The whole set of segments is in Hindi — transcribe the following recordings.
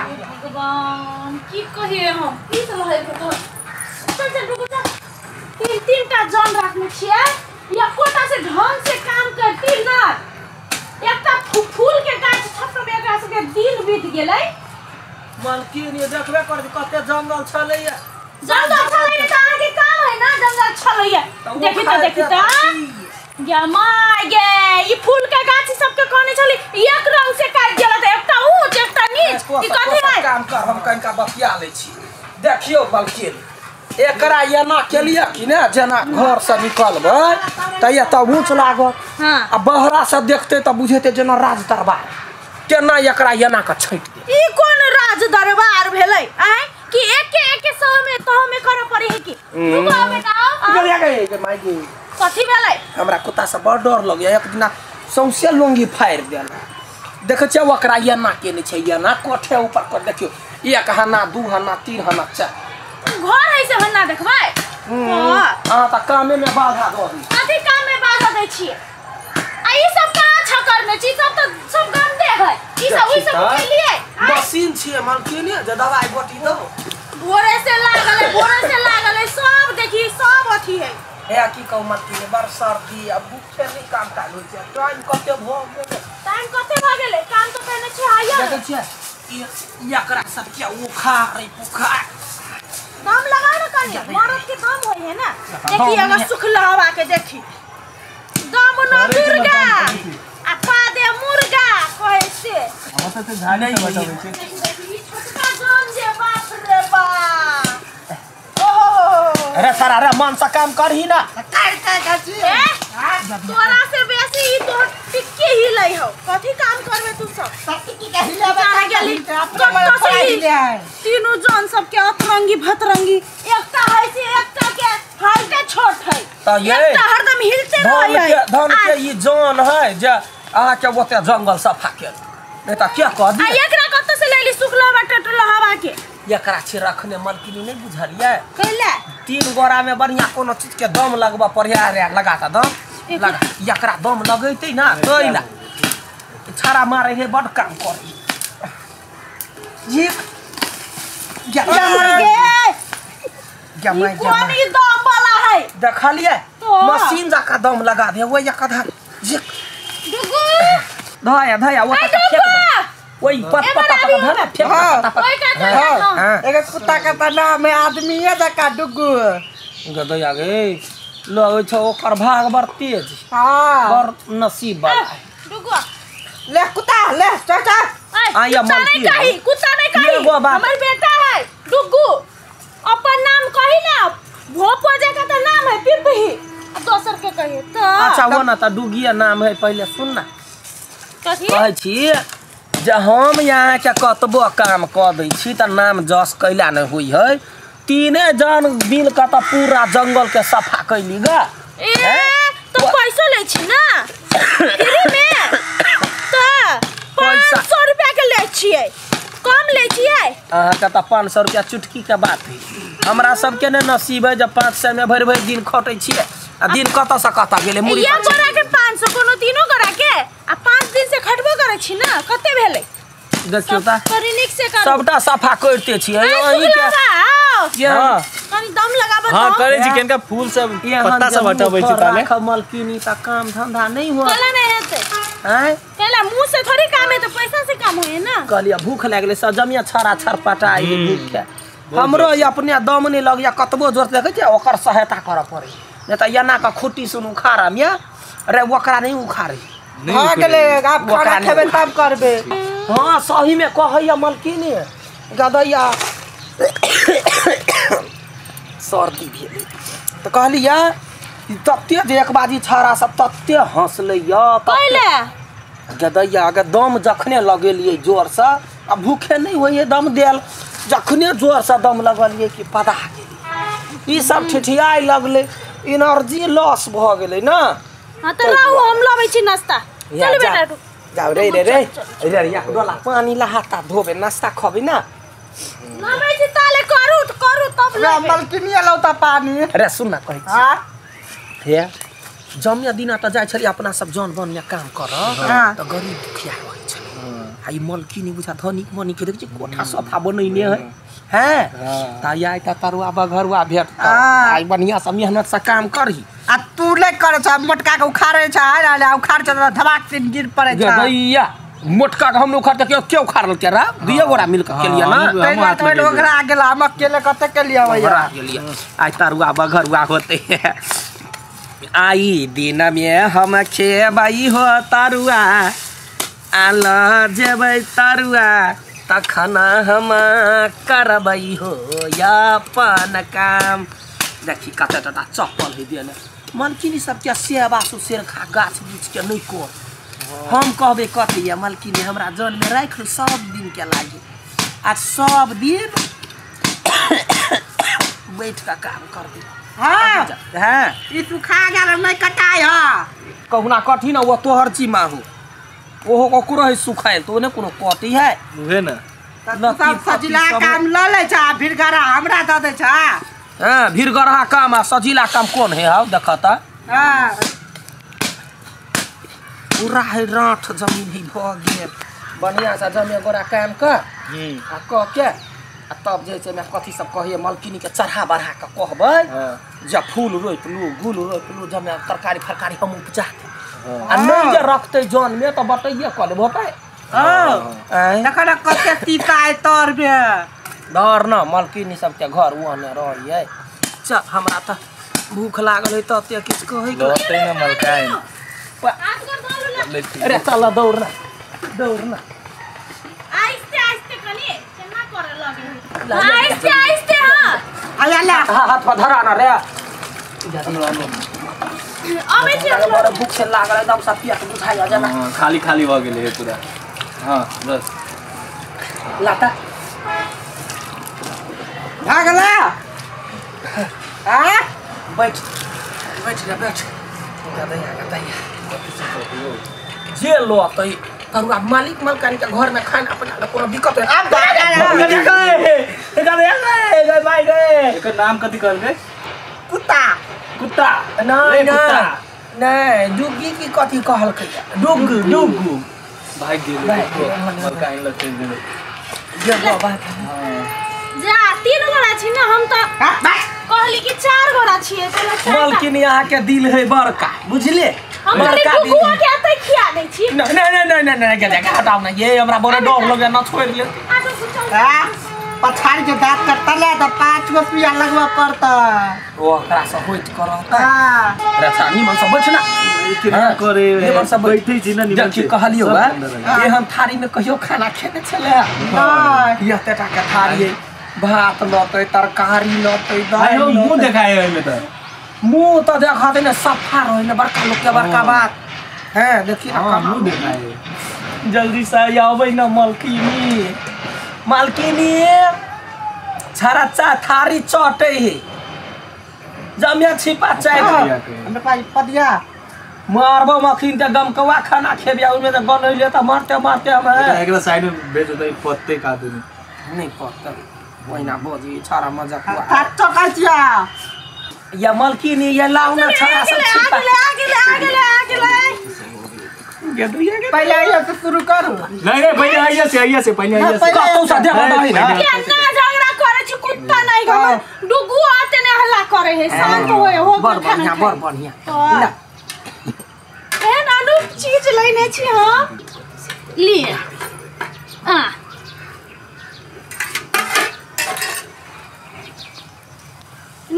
भगवान की कहिए हम की रहे तो चल रुको जा तीन टा जन रखने छिए या कोटा से ढंग से काम करती ना एकटा फूल के गाछ छप में एकरा सबके दिन बीत गेलै मालकिन ये देखबे कर कते जंगल छलै जंगल छलै त आगे काम है ना जंगल छलै देखि त या माय गे ई फूल के गाछ सबके कहने छली एक रंग से काट गेल त एकटा ऊंच एकटा नीच ई कथि है काम कर हम कनका बतिया ले छी देखियो मालकिन एकरा एना केलिए कि ने जेना घर से निकलबै त ये त ऊंच लागत हां आ बहरा से देखते त बुझेते जेना राज दरबार केना एकरा एना के छैट दे ई कोन राज दरबार भेलै आय कि एक सौ में तो में कर पड़ी है कि रुको बेटा गेलिया गे माय गे कथि भेलै हमरा कुत्ता से बड़ डर लगे एक दिन सौंसे लुंगी फाड़ देला देख छ ओकरा एना केने छै एना कोठे ऊपर कर देखियो एक हना दू हना तीन हना चार घर है से हन्ना देखबै हां त कामे में बाधा दो दी कथि काम में बाधा दै छियै आ ई सब कहां छकर में छी सब त सब गंदे है ई सब ओइ सब के लिए मशीन छिए मालकिन जे दवाई गोटी दो भोरे से लागल है सब देखी सब अथी है हे की कहू मालकिन बड़ सर्दी अब भूखे नहीं काम काल होय छै टाइम कते भ गेलै टाइम कते भ गेलै काम तो करने छै आइया देखै छियै एकरा सब के उखाड़ पुखाड़ दाम लगा न कनी मरद के दाम होय है ना देखी अगर सुख लहवा के देखी दाम न दुर्गा आ पा दे मुर्गा कहै से हम त झाड़ी से बताबै छै देखी छोटका दाम जे बाप रे बाप अरे सर अरे मन से काम करही ना तोरा से बेसी ई तो टिक्की हिलै हो कथि काम करबे तू सब टिक्की के हिलाबे तीनों जन सब के अतरंगी भतरंगी एकटा है से एकटा के हालते छोट है त ये एकटा हरदम हिलते रहै धन के ई जान है जे अहा के ओते जंगल सफा के नहीं त क्या कह दी आ एकरा कत से लेली सुखला टटला हवा के एकरा छी रखने मलकिनी नहीं बुझलिए कैला तीन गोरा में बढ़िया कोनो चीज के दम लगबा पड़िया रे लगाता दम लगा एकरा दम लगैते ना तोइला छाड़ा मारे हे बड काम करी ये क्या मैं कौन ई दम वाला है देखलिए मशीन जाका दम लगा दे वो एक आधा जे डुगु धया वो ओई पत्ता धरे फेंक ओए का एगो कुत्ता का नाम है आदमीए जका डुगु गदया गे लगे छ ओकर भाग बड़ तेज हां बड़ नसीब वाला है डुगु ले कुत्ता ले चल आया मलकी कुत्ता नहीं कही हमर बेटा है डुगु अपन नाम कही ना भोपो जका त नाम है पिरपही दोसर के कही तो अच्छा वो ना त डुगिया नाम है पहले सुन ना कथि कहै छी जे हम यहाँ के कतबो काम क दै छी त नाम जस कैला न होई है तीने जन मिल के त पूरा जंगल के सफा कैली ग ए तो पैसा ले छी ना फ्री में तो 500 रुपया के ले छिए कम ले छिए अहाँ के त 500 रुपया चुटकी के बात है हमरा सब के ने नसीब है जब 500 में भर दिन खटै छिए आ दिन कत से कत गेले मुड़ी ये गोरा के 500 कोनो तीनो गोरा के आ 5 दिन से खटबो करे छी ना कते भेलै देखियो त परिनिक से कर सबटा सफा करते छी अहीं के हां कनी दम लगाबो हां करे छी केनका फूल सब पत्ता सब हटाबै छी ताले मलकिनी त काम धंधा नहीं हो कला नहीं हेते हैं पहले मुंह से थोड़ी काम है तो पैसा से काम होए ना कहलिया भूख लागले सजमिया छरा छरपटाई भूख के हमरो अपने दम नहीं लगिया कतबो जोर देखे छै ओकर सहायता कर पड़े नहीं त एना का खुट्टी सुन उखाड़ा में अरे ओकरा नहीं उखाड़े हां गेले आप खाना खेबे तब करबे हां सही में कहैया मलकिनी गदैया सर्दी भेले त कहलिया तत्ते जे एक बाजी छाड़ा सब तत्ते हंसलैया पहले गदैया अगर दम जखने लगेलिए जोर से आ भूखे नहीं होइए दम देल जखने जोर से दम लगलिए कि पता गेली ई सब ठिठियाई लगले एनर्जी लॉस भ गेले ना हां त लाओ हम लबै छी नाश्ता चल बेटा जाओ रे या डोला पानी लहाता धोबे नाश्ता खबे ना लबै छी ताले करू तब रे मलकिनी लौता पानी अरे सुन ना कहै हां हे जमिया दिना त जाय छली अपना सब जन बन में काम कर त गरीब दुखिया होय छै आ आई मलकी नहीं बुझा धनिक मनी के देख कोठा सोफा बनैने है हैं ता आई ता तरुआ बघरुआ भेट आई बढ़िया से मेहनत से काम करही आ तू ले करे छ मोटका के उखाड़े छ आ उखाड़ छ धमाक से गिर पड़े छ दैया मोटका के हम उखाड़ के क्यों उखाड़ल के रा दिए गोरा मिल के लिए ना ते बात में ओकरा गेला हम अकेले कते के लिया भैया के लिए आई तरुआ बघरुआ होते हैं आई दिन में हम खेबई हो तरुआ आल जेबै तरुआ तखन हम करबई हो अपन काम देखी कते टटा चप्पल है दिए मलकिनी सब के सेवा सुसेर खा गाछ बीच के नहीं को हम कहबे कथी या मलकिनी हमरा जन में राख सब दिन के लागे आ सब दिन बैठ का काम कर दे हां हां ई तू खा गेल नहीं कटाय ह कहूना कठी ना वो तोहर चीमा हो ओहो को कुरो है सुखाए तो ने कोनो कटी है उहे ना सब सजिला काम ल ले छ फिर गरा हमरा द दे छ हां भीड़ गरहा काम आ सजिला काम कौन है हां देखता हां पूरा है राठ जमीन ही भ गेल बढ़िया से जमे गोरा काम कर आ कह के आ तब जैसे मैं कथी सब कहिए मलकिनी के चढ़ा बढ़ा के कहबै जब फूल रोप लू गुल रोप लू जब तरकारी फरकारी हम उपजा आ नहीं जे रखते जान में तो बताइए कल बताए देखा कते तीता है तोर बे डर न मलकिनी सबके घर वहाँ रहिए चल हमरा तो भूख लागल है तो किछ कहे लौटे ना मलकाए अरे चल दौड़ना दौड़ना आइस्ते आइस्ते कनी केना करे लगे आइस्ते आइस्ते हां आया ला हाथ पर धरा ना रे अबे छी बड़ा भूख से लागल एकदम सब पेट बुझाइया जना खाली खाली भ गेले है पूरा हां बस लाटा भागला हां बैठ बैठ रे बैठ गदैया जे लो तई तरुआ मालिक मलकानी के घर में खाना अपना कोनो दिक्कत है अब गए भाई गए एकर नाम कथी करबे कुत्ता कुत्ता नहीं नहीं डुगी की कथी कहल के डुगु डुगु भाग गेले मलकाए लते गेले जे लो बात जा 3 गोरा छी ना हम तो कहली कि 4 गोरा छिए तो मलकिनी यहाँ के दिल है बड़का बुझले हम डुगुआ के आते खिया दे छी नहीं क्या हटाओ ना ये हमरा बड़ा डर लगे ना छोड़ ले आ तो सोचो हां पछाड़ी के दांत कटता ले तो 5 गो पिया लगवा पड़ता वो एकरा से होइत करता हां अरे छानी मन सब बैठ ना केना करे ये मन सब बैठे छी ना निमन जबकि कहलियो बा ये हम थारी में कहियो खाना खेने चले हां ये तेटा के थारी भात लते तरकारी लते आइ दाल मुंह देखाए ओइमे त मुंह तो देखाते ना सफा रहे ना बड़का लोग के बड़का बात है देखी ना हां मुंह देखाए जल्दी से आवे ना मलकिनी मालकिनी छारा चा थारी चटे है जमिया छिपा चाय हमरे पास पदिया मारबो मखिन ते गमकवा खाना खेबिया उमे त बनैले त मारते मारते हम एकरा साइड में भेज दे पत्ते काट दे नहीं पत्ता ओइना बोजी छारा मजाक हुआ काट काटिया या मलकिनी ये लाउना छारा सब छिपा आगे पहले ये तो शुरू करू नहीं पहले आइया से पहले आइया से कतौ से देखा नहीं ना केना झगड़ा करे छी कुत्ता नहीं घर डुगु आते ने हल्ला करे है शांत होए हो बड़ बढ़िया ए नानू चीज लेने छी हम लिए आ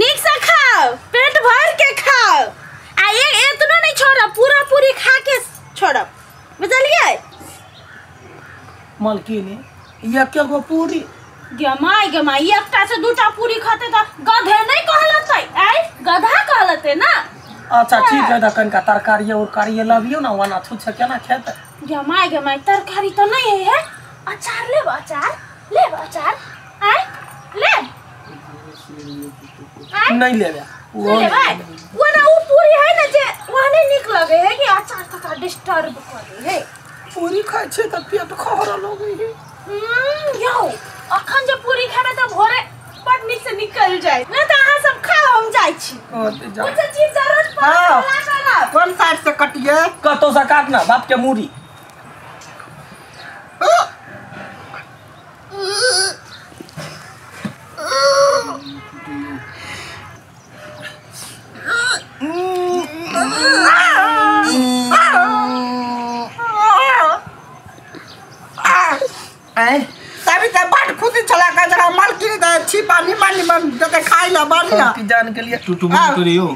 नीक से खाओ पेट भर के खाओ आ ये इतना नहीं छोड़ा पूरा पूरी खा के छोड़ो बुझलिए मलकिनी ये के गो पूरी गमाई एकटा से दूटा पूरी खाते त गधे नहीं कहलते आई गधा कहलते ना अच्छा ठीक है दकन का तरकारी और कारी लबियो ना वना छुछ केना खेते गमाई तरकारी तो नहीं है अचार ले अचार आई ले नहीं लेबे ले भाई वो ना वो पूरी है ना जे वो नहीं निक लगे है कि अचार का डिस्टर्ब करे है पूरी खाइ छै त पेट खहरा लगे है यो अखन जे पूरी खाबे त भोरे बड निक से निकल जाए ना त अहाँ सब खा हम जाई छी कुछ चीज जरूरत पड़े ना कौन साइड से कटिए कतो से काटना बाप के मूड़ी तभी तो बड़ खुशी चला का जरा मालकिन तो छिपा निमन जते खाई ला बढ़िया की जान के लिए टूटू टूटू हो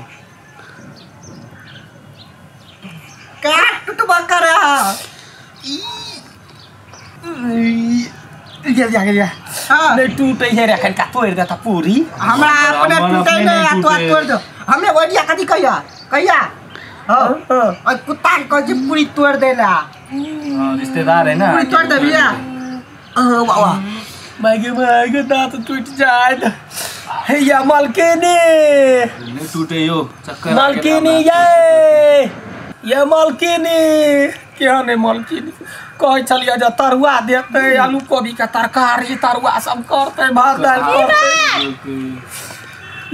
का टुटबा कर गया हां नहीं टूटे है रखन का तोड़ देता पूरी हमरा अपने टूटे नहीं तो तोड़ दो हमें ओडिया कदी कहिया हां और कुत्ता को जी पूरी तोड़ देला रिश्तेदार है ना पूरी तोड़ दे भैया बाबा मागे दांत टूट जाए हे या मालकिनी नहीं टूटे हो चक्कर मालकिनी ये मालकिनी क्या नहीं मालकिनी कह चलिए जा तरुआ देते आलू कोबी का तरकारी तरुआ सब करते भात दाल करते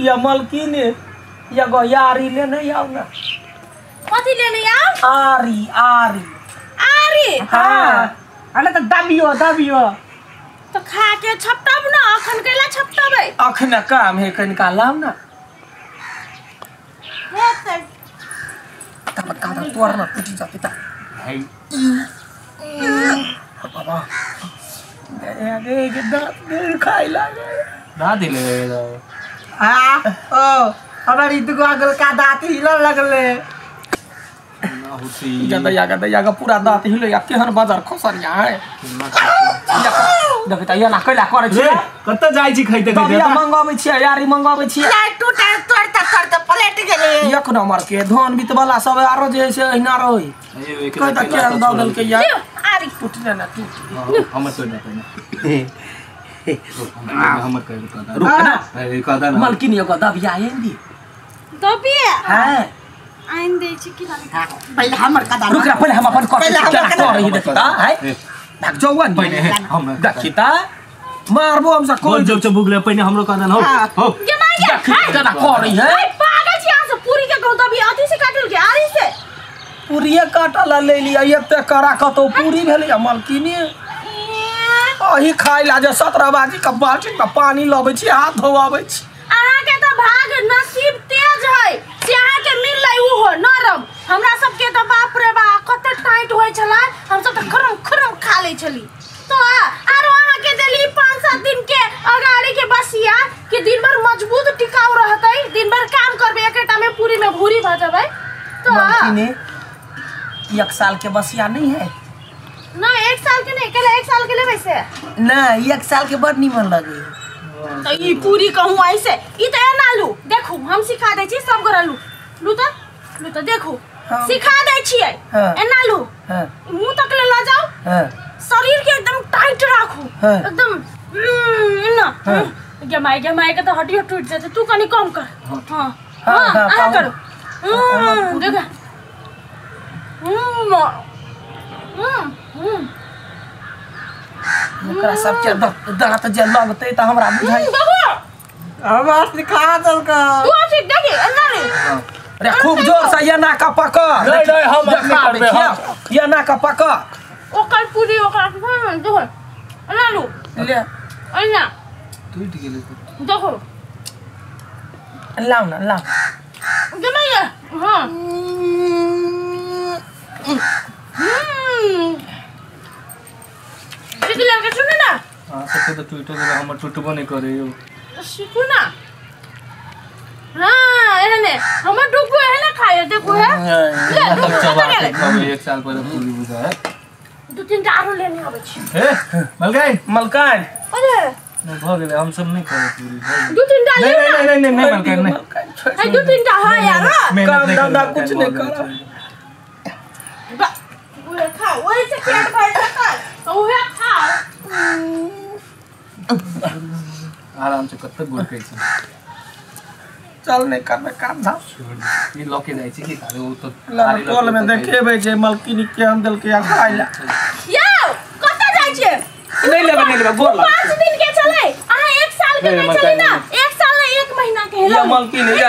ये मालकिनी ये गोयारी लेने आओ ना कथी लेने आओ आरी आरी आरी हाँ अरे तो दबियो तो खा के छपटब ना अखन केला छपटबै अखन काम है कनिका लाम ना हेतै तब का तोड़ ना टूट जाते ता भाई बाबा ये दांत खाई लागे ना दिले हां ओ हमारी दुगो का दांत हिलने लगले ना होती गदा पूरा दांत हिले या केहन बाजार खसरिया है देखता या ना कैला करे छी कत जाई छी खाइते दबिया मंगाबै छी यारी मंगाबै छी लाइट टूटे तोड़ते पलट गेले एक नंबर के धान बीत वाला सब आरो जे से हिना रहै कह त केहन दगल के या आरी टूटले ना टूट हम तो ना हम कर रुक ना कदा ना मालकिन यो दबिया आइंदी दबिया हां आइन दे छी कि पहले हमर का रुक ना पहले हम अपन कर रही देखता है भाग जौवन पहले हम देखता मारबो हम सब कोन जब बुगले पहले हमरो कदा ना हो जमाइया जना कर रही है पागल छी यहाँ से पूरी के कहू दबिया अथी से काटल के आरी से पूरीए काटला ले लिया एते करा कतो पूरी भेलै मालकिनी अही खाइ ला जे 17 बाजी का बाल्टी में पानी लबै छी हाथ धोआबै छी अहाँ के तो भाग नसीब तेज है से अहाँ के मिललै उ हो नरम हमरा सब के तो बाप रे बा कते टाइट होय छला हम सब तो खरम खा लै छली तो आरो अहाँ के देली 5-7 दिन के अगाड़ी के बसिया कि दिन भर मजबूत टिकाऊ रहतै दिन भर काम करबे एकेटा में पूरी में भूरी भ जबै तो मालकिनी 1 साल के बसिया नहीं है ना 1 साल के नहीं केला 1 साल के लेबै से नहीं 1 साल के बड़ निमन लगे तो ई पूरी कहूं ऐसे ई तो एना लू देखू हम सिखा दै छी सब गोरा लू तो देखू हाँ। सिखा दै छियै हाँ। एना लू हां मुंह तक ले ला जाओ हां शरीर के एकदम टाइट राखू हाँ। एकदम ना हाँ। गमाई के तो हड्डी टूट जाते तू कनी कम कर हां हाँ, हां हाँ, आ पाऊ। करो देखा एकरा सब के दांत जे लगते त हमरा बुझाई हमरा सिखा दल का तू ठीक देखी एना रे रे खूब जोर से ये ना का पका नहीं हम देखा ये ना का पका ओकर पूरी ओकर देखो एना लू ले एना टूट गेले देखो लाओ ना लाओ जमाइया हां सिखला के सुन ना हां तो टूट गेले हम टूटबो नहीं करे यो सीखू ना हाँ एने हमर डुकू है ना खाए देखो है ले डुकू चबा तो ले के 1 साल पहले पूरी बुझा है 2-3 टा आरो लेने आबै छी ए मलगाई मलकान अरे भ गेले हम सब नहीं करे पूरी 2-3 टा ले ना नहीं मलगाई नहीं है 2-3 टा है यार काम धंधा कुछ नहीं करा वो खा वही से पेट भर जाता तो वो खा आराम से कत गोल के छी चल नहीं करबे काम धाम ई लके जाई छी की खाले वो तो टोल में देखेबे जे मलकिनी के हम दल के खाइ ला यो कत जाय छे नहीं लेबे गोर 5 दिन के चले अहाँ 1 साल के नहीं चले ना 1 साल ना 1 महीना के ये मलकिनी